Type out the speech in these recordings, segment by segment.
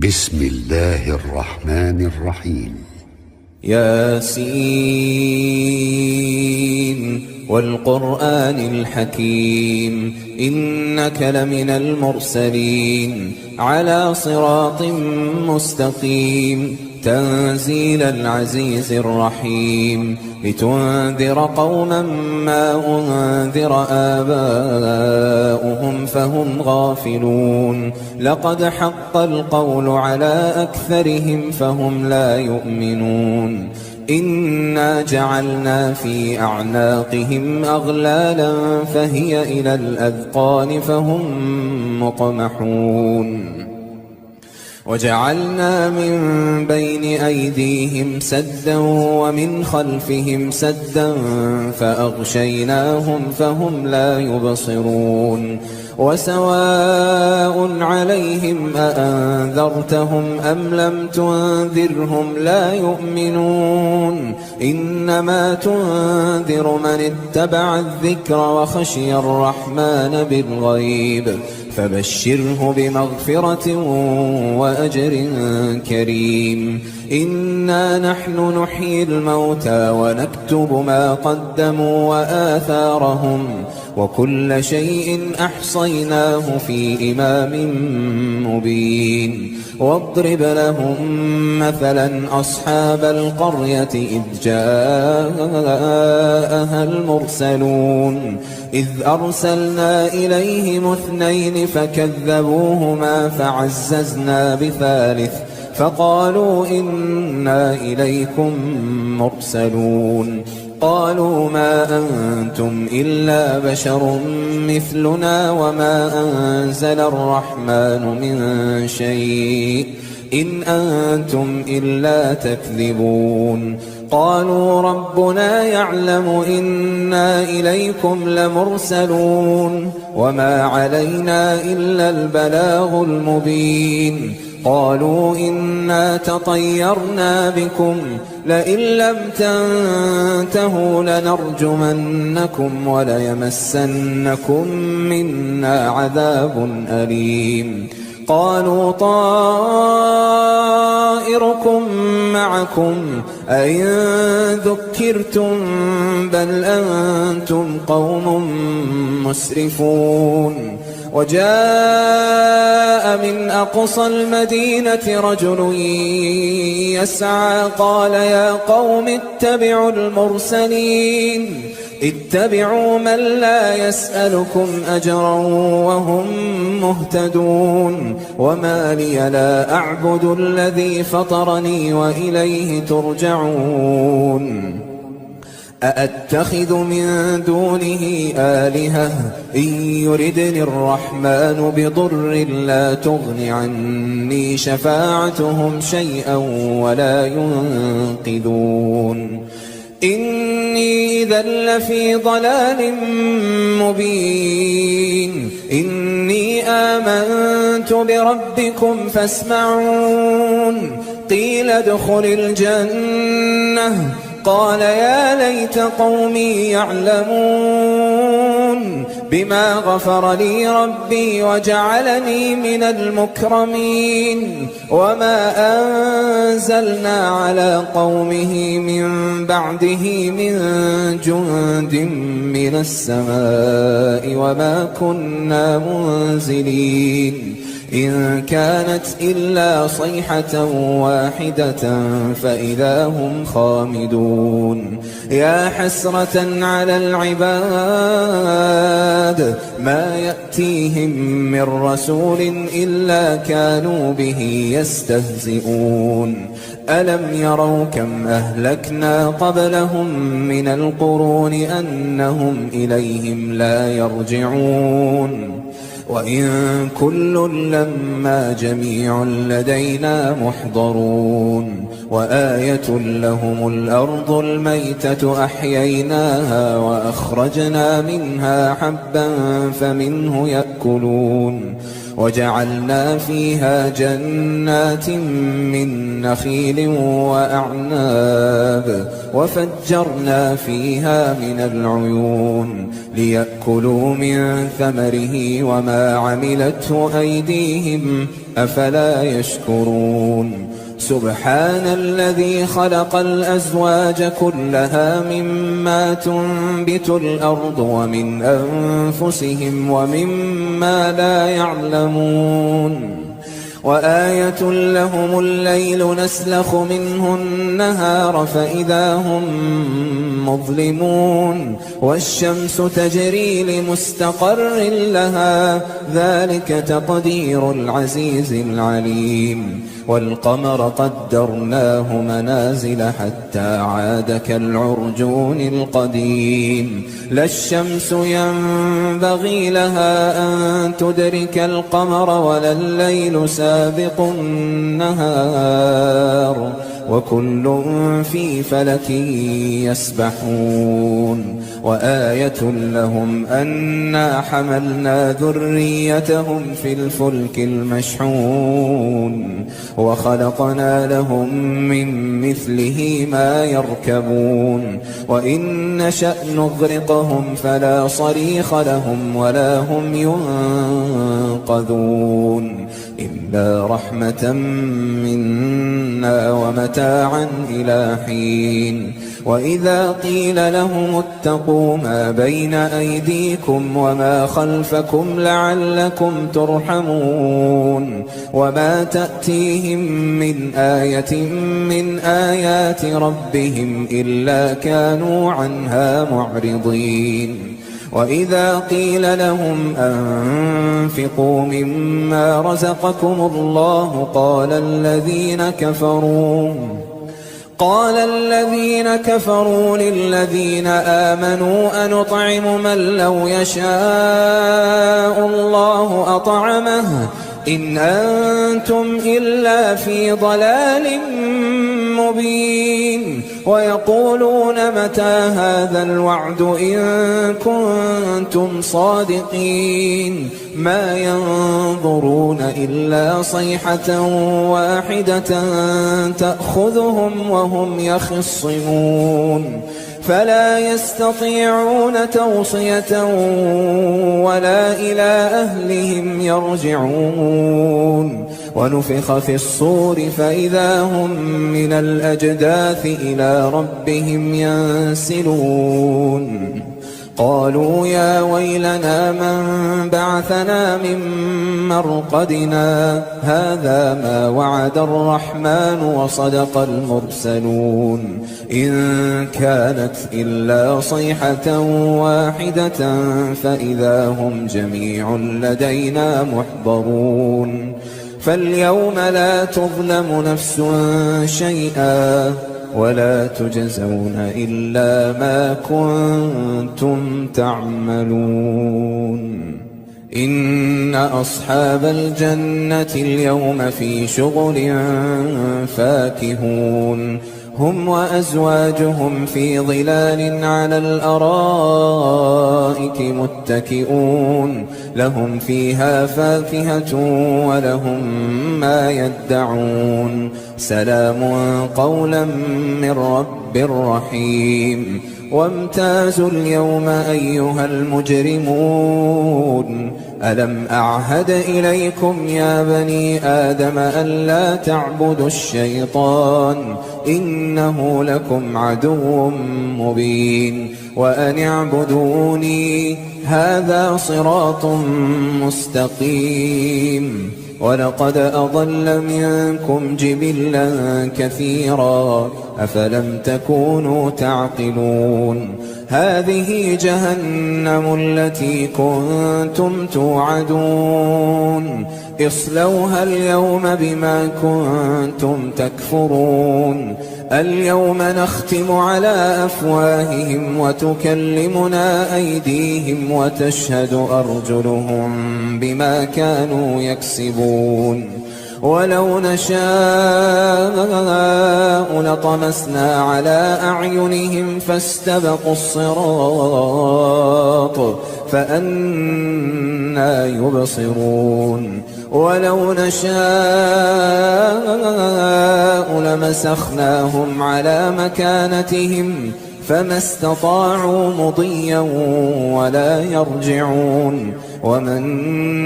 بسم الله الرحمن الرحيم. ياسين والقرآن الحكيم إنك لمن المرسلين على صراط مستقيم تنزيل العزيز الرحيم لتنذر قوما ما أنذر آباؤهم فهم غافلون لقد حق القول على أكثرهم فهم لا يؤمنون إنا جعلنا في أعناقهم أغلالا فهي إلى الأذقان فهم مقمحون وجعلنا من بين أيديهم سدا ومن خلفهم سدا فأغشيناهم فهم لا يبصرون وسواء عليهم أأنذرتهم أم لم تنذرهم لا يؤمنون إنما تنذر من اتبع الذكر وخشي الرحمن بالغيب فبشره بمغفرة وأجر كريم إنا نحن نحيي الموتى ونكتب ما قدموا وآثارهم وكل شيء أحصيناه في إمام مبين واضرب لهم مثلا أصحاب القرية إذ جاءها المرسلون إذ أرسلنا إليهم اثنين فكذبوهما فعززنا بثالث فقالوا إنا إليكم مرسلون قالوا ما أنتم إلا بشر مثلنا وما أنزل الرحمن من شيء إن أنتم إلا تكذبون قالوا ربنا يعلم إنا إليكم لمرسلون وما علينا إلا البلاغ المبين قالوا إنا تطيرنا بكم لئن لم تنتهوا لنرجمنكم وليمسنكم منا عذاب أليم قالوا طائركم معكم أئن ذكرتم بل أنتم قوم مسرفون وجاء من أقصى المدينة رجل يسعى قال يا قوم اتبعوا المرسلين اتبعوا من لا يسألكم أجرا وهم مهتدون وما لي لا أعبد الذي فطرني وإليه ترجعون أأتخذ من دونه آلهة إن يردني الرحمن بضر لا تغن عني شفاعتهم شيئا ولا ينقذون إني إذا لفي ضلال مبين إني آمنت بربكم فاسمعون قيل ادخل الجنة قال يا ليت قومي يعلمون بما غفر لي ربي وجعلني من المكرمين وما أنزلنا على قومه من بعده من جند من السماء وما كنا منزلين إن كانت إلا صيحة واحدة فإذا هم خامدون يا حسرة على العباد ما يأتيهم من رسول إلا كانوا به يستهزئون ألم يروا كم أهلكنا قبلهم من القرون أنهم إليهم لا يرجعون وإن كل لما جميع لدينا محضرون وآية لهم الأرض الميتة أحييناها وأخرجنا منها حبا فمنه يأكلون وجعلنا فيها جنات من نخيل وأعناب وفجرنا فيها من العيون ليأكلوا من ثمره وما عملته أيديهم أفلا يشكرون سبحان الذي خلق الأزواج كلها مما تنبت الأرض ومن أنفسهم ومما لا يعلمون وآية لهم الليل نسلخ منه النهار فإذا هم مظلمون والشمس تجري لمستقر لها ذلك تقدير العزيز العليم والقمر قدرناه منازل حتى عاد كالعرجون القديم لا الشمس ينبغي لها أن تدرك القمر ولا الليل سابق النهار وكل في فلك يسبحون وآية لهم أنا حملنا ذريتهم في الفلك المشحون وخلقنا لهم من مثله ما يركبون وإن نشأ نغرقهم فلا صريخ لهم ولا هم ينقذون إلا رحمة منا ومتاعا إلى حين وإذا قيل لهم اتقوا ما بين أيديكم وما خلفكم لعلكم ترحمون وما تأتيهم من آية من آيات ربهم إلا كانوا عنها معرضين وإذا قيل لهم أنفقوا مما رزقكم الله قال الذين كفروا للذين آمنوا أنطعم من لو يشاء الله أطعمه إن أنتم إلا في ضلال مبين ويقولون متى هذا الوعد إن كنتم صادقين ما ينظرون إلا صيحة واحدة تأخذهم وهم يخصمون فلا يستطيعون توصية ولا إلى أهلهم يرجعون ونفخ في الصور فإذا هم من الأجداث إلى ربهم ينسلون قالوا يا ويلنا من بعثنا من مرقدنا هذا ما وعد الرحمن وصدق المرسلون إن كانت إلا صيحة واحدة فإذا هم جميع لدينا محضرون فاليوم لا تظلم نفس شيئا ولا تجزون إلا ما كنتم تعملون إن أصحاب الجنة اليوم في شغل فاكهون هم وأزواجهم في ظلال على الأرائك متكئون لهم فيها فاكهة ولهم ما يدعون سلام قولا من رب رحيم وامتازوا اليوم أيها المجرمون ألم أعهد إليكم يا بني آدم ألا تعبدوا الشيطان إنه لكم عدو مبين وأن اعبدوني هذا صراط مستقيم ولقد أضل منكم جبلا كثيرا أفلم تكونوا تعقلون هذه جهنم التي كنتم توعدون اصلوها اليوم بما كنتم تكفرون اليوم نختم على أفواههم وتكلمنا أيديهم وتشهد أرجلهم بما كانوا يكسبون ولو نشاء لطمسنا على أعينهم فاستبقوا الصراط فأنى يبصرون ولو نشاء لمسخناهم على مكانتهم فما استطاعوا مضيا ولا يرجعون ومن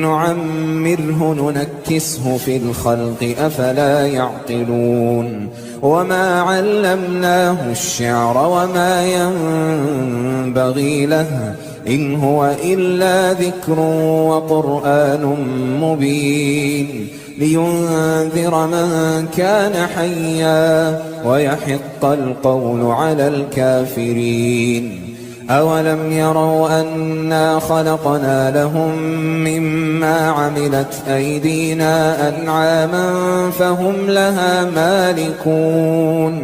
نعمره ننكسه في الخلق أفلا يعقلون وما علمناه الشعر وما ينبغي له إن هو إلا ذكر وقرآن مبين لينذر من كان حيا ويحق القول على الكافرين أولم يروا أنا خلقنا لهم مما عملت أيدينا أنعاما فهم لها مالكون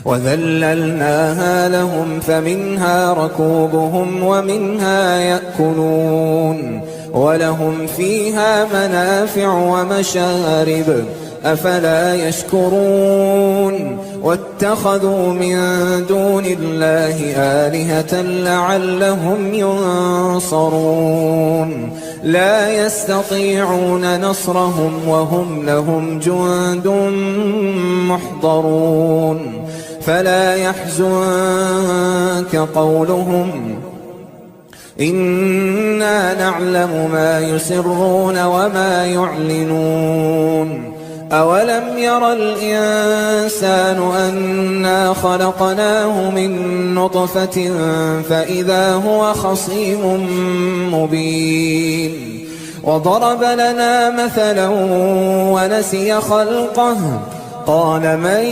وذللناها لهم فمنها ركوبهم ومنها يأكلون ولهم فيها منافع ومشارب أفلا يشكرون واتخذوا من دون الله آلهة لعلهم ينصرون لا يستطيعون نصرهم وهم لهم جند محضرون فلا يحزنك قولهم إنا نعلم ما يسرون وما يعلنون أولم ير الإنسان أنا خلقناه من نطفة فإذا هو خصيم مبين وضرب لنا مثلا ونسي خلقه قال من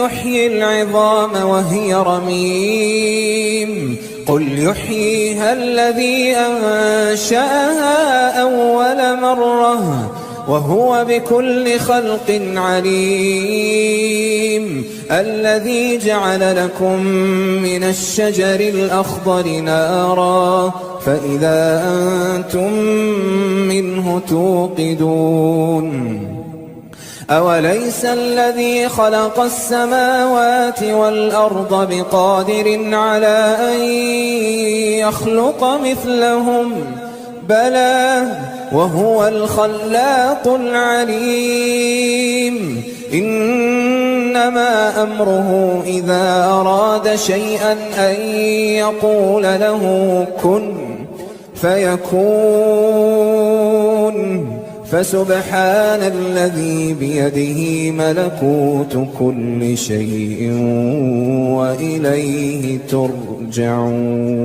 يحيي العظام وهي رميم قل يحييها الذي أنشأها أول مرة وهو بكل خلق عليم الذي جعل لكم من الشجر الأخضر نارا فإذا أنتم منه توقدون أوليس الذي خلق السماوات والأرض بقادر على أن يخلق مثلهم بلى وهو الخلاق العليم إنما أمره إذا أراد شيئا أن يقول له كن فيكون فسبحان الذي بيده ملكوت كل شيء وإليه ترجعون